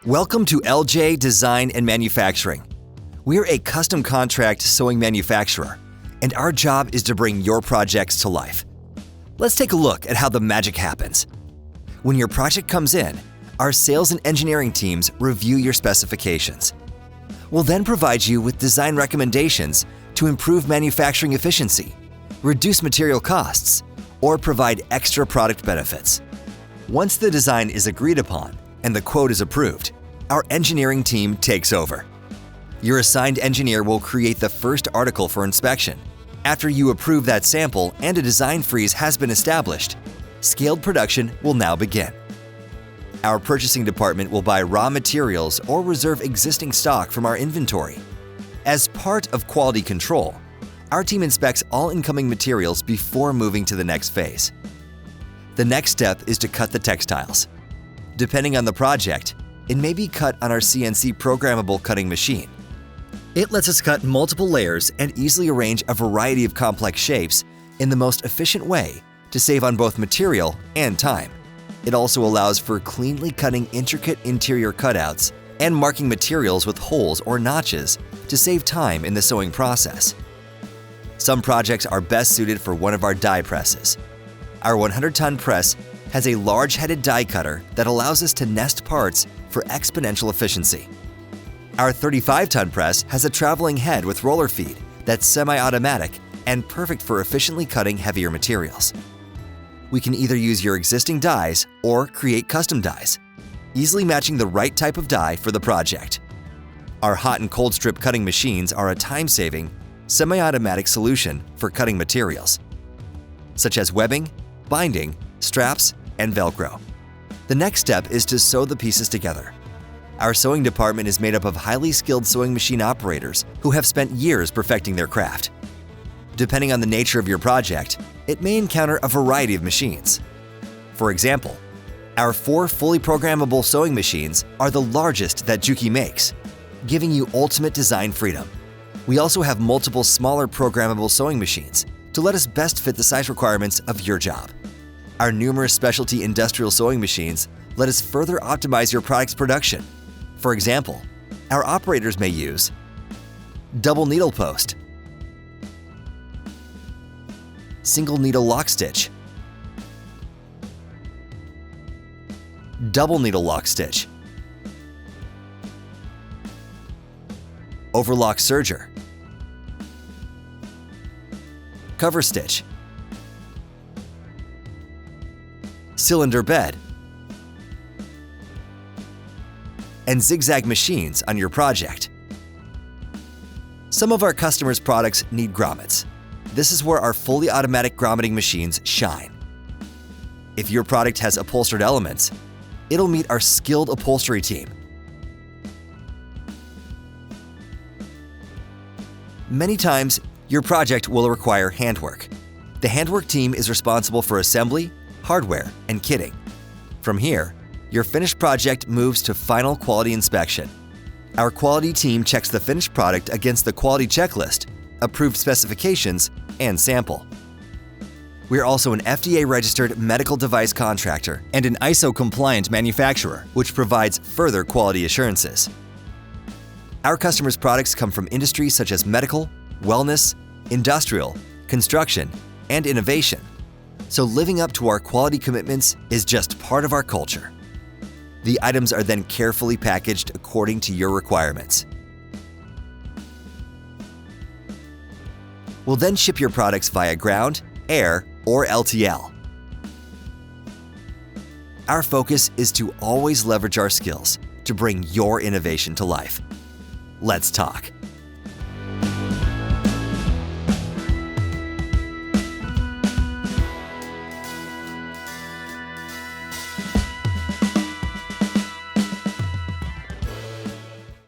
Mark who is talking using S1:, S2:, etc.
S1: Welcome to LJ Design and Manufacturing. We're a custom contract sewing manufacturer, and our job is to bring your projects to life. Let's take a look at how the magic happens. When your project comes in, our sales and engineering teams review your specifications. We'll then provide you with design recommendations to improve manufacturing efficiency, reduce material costs, or provide extra product benefits. Once the design is agreed upon and the quote is approved, our engineering team takes over. Your assigned engineer will create the first article for inspection. After you approve that sample and a design freeze has been established, scaled production will now begin. Our purchasing department will buy raw materials or reserve existing stock from our inventory. As part of quality control, our team inspects all incoming materials before moving to the next phase. The next step is to cut the textiles. Depending on the project, it may be cut on our CNC programmable cutting machine. It lets us cut multiple layers and easily arrange a variety of complex shapes in the most efficient way to save on both material and time. It also allows for cleanly cutting intricate interior cutouts and marking materials with holes or notches to save time in the sewing process. Some projects are best suited for one of our die presses. Our 100-ton press has a large-headed die cutter that allows us to nest parts for exponential efficiency. Our 35-ton press has a traveling head with roller feed that's semi-automatic and perfect for efficiently cutting heavier materials. We can either use your existing dies or create custom dies, easily matching the right type of die for the project. Our hot and cold strip cutting machines are a time-saving, semi-automatic solution for cutting materials, such as webbing, binding, straps, and Velcro. The next step is to sew the pieces together. Our sewing department is made up of highly skilled sewing machine operators who have spent years perfecting their craft. Depending on the nature of your project, it may encounter a variety of machines. For example, our 4 fully programmable sewing machines are the largest that Juki makes, giving you ultimate design freedom. We also have multiple smaller programmable sewing machines to let us best fit the size requirements of your job. Our numerous specialty industrial sewing machines let us further optimize your product's production. For example, our operators may use double needle post, single needle lock stitch, double needle lock stitch, overlock serger, cover stitch, cylinder bed, and zigzag machines on your project. Some of our customers' products need grommets. This is where our fully automatic grommeting machines shine. If your product has upholstered elements, it'll meet our skilled upholstery team. Many times, your project will require handwork. The handwork team is responsible for assembly, hardware, and kitting. From here, your finished project moves to final quality inspection. Our quality team checks the finished product against the quality checklist, approved specifications, and sample. We are also an FDA-registered medical device contractor and an ISO-compliant manufacturer, which provides further quality assurances. Our customers' products come from industries such as medical, wellness, industrial, construction, and innovation. So living up to our quality commitments is just part of our culture. The items are then carefully packaged according to your requirements. We'll then ship your products via ground, air, or LTL. Our focus is to always leverage our skills to bring your innovation to life. Let's talk.